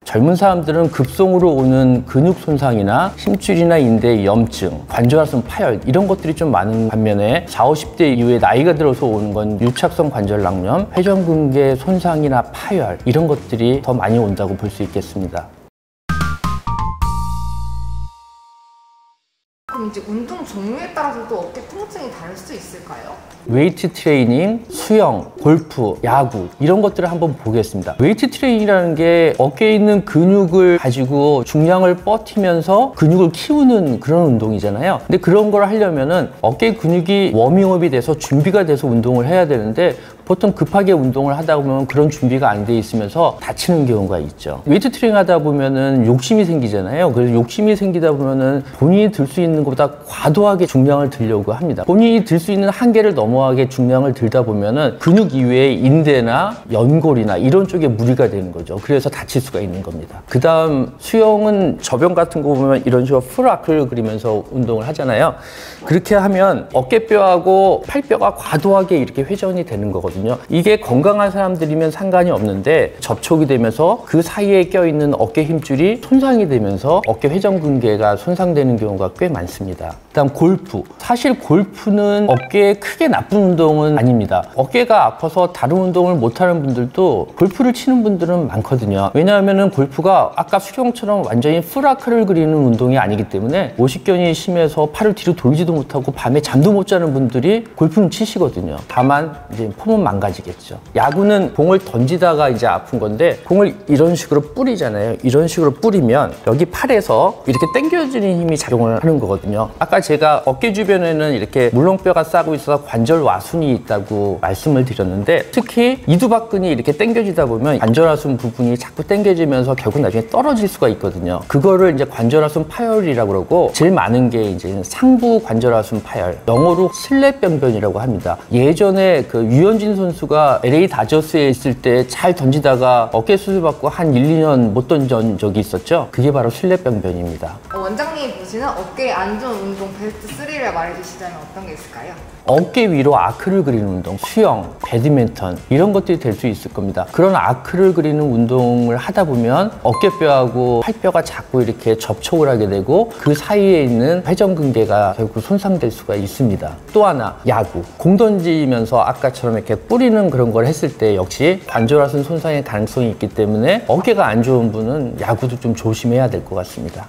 젊은 사람들은 급성으로 오는 근육 손상이나 힘줄이나 인대 염증, 관절하순 파열 이런 것들이 좀 많은 반면에 40, 50대 이후에 나이가 들어서 오는 건 유착성 관절 낭염, 회전근개 손상이나 파열 이런 것들이 더 많이 온다고 볼 수 있겠습니다. 그럼 이제 운동 종류에 따라서도 어깨 통증이 다를 수 있을까요? 웨이트 트레이닝, 수영, 골프, 야구 이런 것들을 한번 보겠습니다. 웨이트 트레이닝이라는 게 어깨에 있는 근육을 가지고 중량을 버티면서 근육을 키우는 그런 운동이잖아요. 근데 그런 걸 하려면은 어깨 근육이 워밍업이 돼서 준비가 돼서 운동을 해야 되는데 보통 급하게 운동을 하다 보면 그런 준비가 안 돼 있으면서 다치는 경우가 있죠. 웨이트 트레이닝 하다 보면은 욕심이 생기잖아요. 그래서 욕심이 생기다 보면은 본인이 들 수 있는 것보다 과도하게 중량을 들려고 합니다. 본인이 들 수 있는 한계를 넘어가게 중량을 들다 보면은 근육 이외에 인대나 연골이나 이런 쪽에 무리가 되는 거죠. 그래서 다칠 수가 있는 겁니다. 그 다음 수영은 저병 같은 거 보면 이런 식으로 풀아크를 그리면서 운동을 하잖아요. 그렇게 하면 어깨뼈하고 팔뼈가 과도하게 이렇게 회전이 되는 거거든요. 이게 건강한 사람들이면 상관이 없는데 접촉이 되면서 그 사이에 껴있는 어깨 힘줄이 손상이 되면서 어깨 회전근개가 손상되는 경우가 꽤 많습니다. 그다음 골프. 사실 골프는 어깨에 크게 나쁜 운동은 아닙니다. 어깨가 아파서 다른 운동을 못하는 분들도 골프를 치는 분들은 많거든요. 왜냐하면 골프가 아까 수영처럼 완전히 풀아크를 그리는 운동이 아니기 때문에 오십견이 심해서 팔을 뒤로 돌지도 못하고 밤에 잠도 못 자는 분들이 골프는 치시거든요. 다만 이제 폼은 망가지겠죠. 야구는 공을 던지다가 이제 아픈 건데 공을 이런 식으로 뿌리잖아요. 이런 식으로 뿌리면 여기 팔에서 이렇게 당겨지는 힘이 작용을 하는 거거든요. 아까 제가 어깨 주변에는 이렇게 물렁뼈가 싸고 있어서 관절 와순이 있다고 말씀을 드렸는데 특히 이두박근이 이렇게 당겨지다 보면 관절하순 부분이 자꾸 당겨지면서 결국 나중에 떨어질 수가 있거든요. 그거를 이제 관절하순 파열이라고 그러고 제일 많은 게 이제 상부 관절하순 파열, 영어로 슬랩병변이라고 합니다. 예전에 그 유현진 선수가 LA 다저스에 있을 때 잘 던지다가 어깨 수술받고 한 1, 2년 못 던진 적이 있었죠. 그게 바로 슬랩병변입니다. 원장님이 보시는 어깨에 안 좋은 운동 베스트 3를 말해주시자면 어떤 게 있을까요? 어깨 위로 아크를 그리는 운동, 수영, 배드민턴 이런 것들이 될 수 있을 겁니다. 그런 아크를 그리는 운동을 하다 보면 어깨뼈하고 팔뼈가 자꾸 이렇게 접촉을 하게 되고 그 사이에 있는 회전근개가 결국 손상될 수가 있습니다. 또 하나, 야구. 공 던지면서 아까처럼 이렇게 뿌리는 그런 걸 했을 때 역시 관절하순 손상의 가능성이 있기 때문에 어깨가 안 좋은 분은 야구도 좀 조심해야 될 것 같습니다.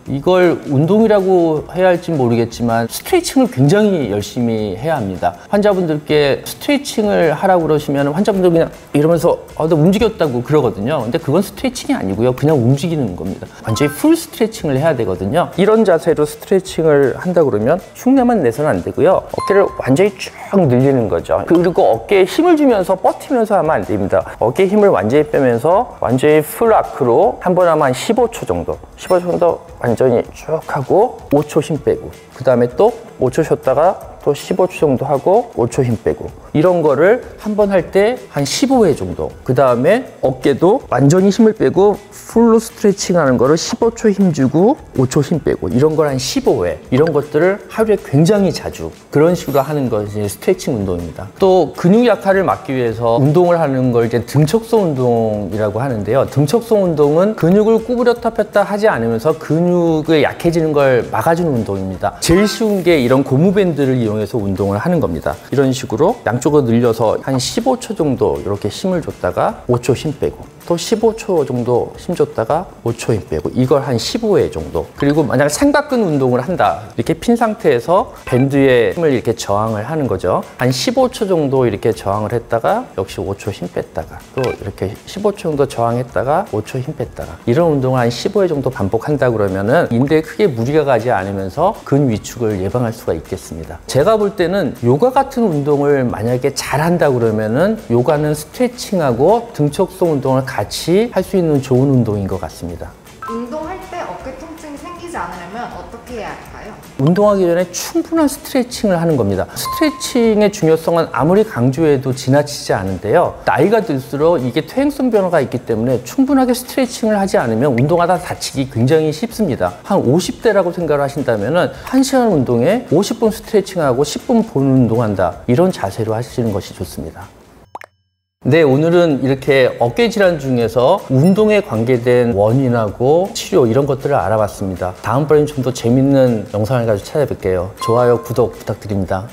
이걸 운동이라고 해야 할지 모르겠지만 스트레칭을 굉장히 열심히 해야 합니다. 환자분들께 스트레칭을 하라고 그러시면 환자분들 그냥 이러면서 나 움직였다고 그러거든요. 근데 그건 스트레칭이 아니고요. 그냥 움직이는 겁니다. 완전히 풀 스트레칭을 해야 되거든요. 이런 자세로 스트레칭을 한다 그러면 흉내만 내서는 안 되고요. 어깨를 완전히 쭉 늘리는 거죠. 그리고 어깨에 힘을 주면서 버티면서 하면 안 됩니다. 어깨에 힘을 완전히 빼면서 완전히 풀 아크로 한 번 하면 한 15초 정도 15초 정도 완전히 쭉 하고 5초 힘 빼고 그 다음에 또 5초 쉬었다가 또 15초 정도 하고 5초 힘 빼고 이런 거를 한 번 할 때 한 15회 정도 그 다음에 어깨도 완전히 힘을 빼고 풀로 스트레칭 하는 거를 15초 힘 주고 5초 힘 빼고 이런 걸 한 15회 이런 것들을 하루에 굉장히 자주 그런 식으로 하는 것이 스트레칭 운동입니다. 또 근육 약화를 막기 위해서 운동을 하는 걸 이제 등척성 운동이라고 하는데요. 등척성 운동은 근육을 구부렸다 폈다 하지 않으면서 근육이 약해지는 걸 막아주는 운동입니다. 제일 쉬운 게 이런 고무밴드를 이용해서 운동을 하는 겁니다. 이런 식으로 양쪽으로 늘려서 한 15초 정도 이렇게 힘을 줬다가 5초 힘 빼고 또 15초 정도 힘 줬다가 5초 힘 빼고 이걸 한 15회 정도 그리고 만약에 삼각근 운동을 한다 이렇게 핀 상태에서 밴드에 힘을 이렇게 저항을 하는 거죠. 한 15초 정도 이렇게 저항을 했다가 역시 5초 힘 뺐다가 또 이렇게 15초 정도 저항했다가 5초 힘 뺐다가 이런 운동을 한 15회 정도 반복한다 그러면은 인대에 크게 무리가 가지 않으면서 근 위축을 예방할 수가 있겠습니다. 제가 볼 때는 요가 같은 운동을 만약에 잘한다 그러면은 요가는 스트레칭하고 등척성 운동을 같이 할 수 있는 좋은 운동인 것 같습니다. 운동할 때 어깨 통증이 생기지 않으려면 어떻게 해야 할까요? 운동하기 전에 충분한 스트레칭을 하는 겁니다. 스트레칭의 중요성은 아무리 강조해도 지나치지 않은데요. 나이가 들수록 이게 퇴행성 변화가 있기 때문에 충분하게 스트레칭을 하지 않으면 운동하다 다치기 굉장히 쉽습니다. 한 50대라고 생각을 하신다면 1시간 운동에 50분 스트레칭하고 10분 본 운동한다. 이런 자세로 하시는 것이 좋습니다. 네, 오늘은 이렇게 어깨 질환 중에서 운동에 관계된 원인하고 치료 이런 것들을 알아봤습니다. 다음번엔 좀 더 재밌는 영상을 가지고 찾아뵐게요. 좋아요, 구독 부탁드립니다.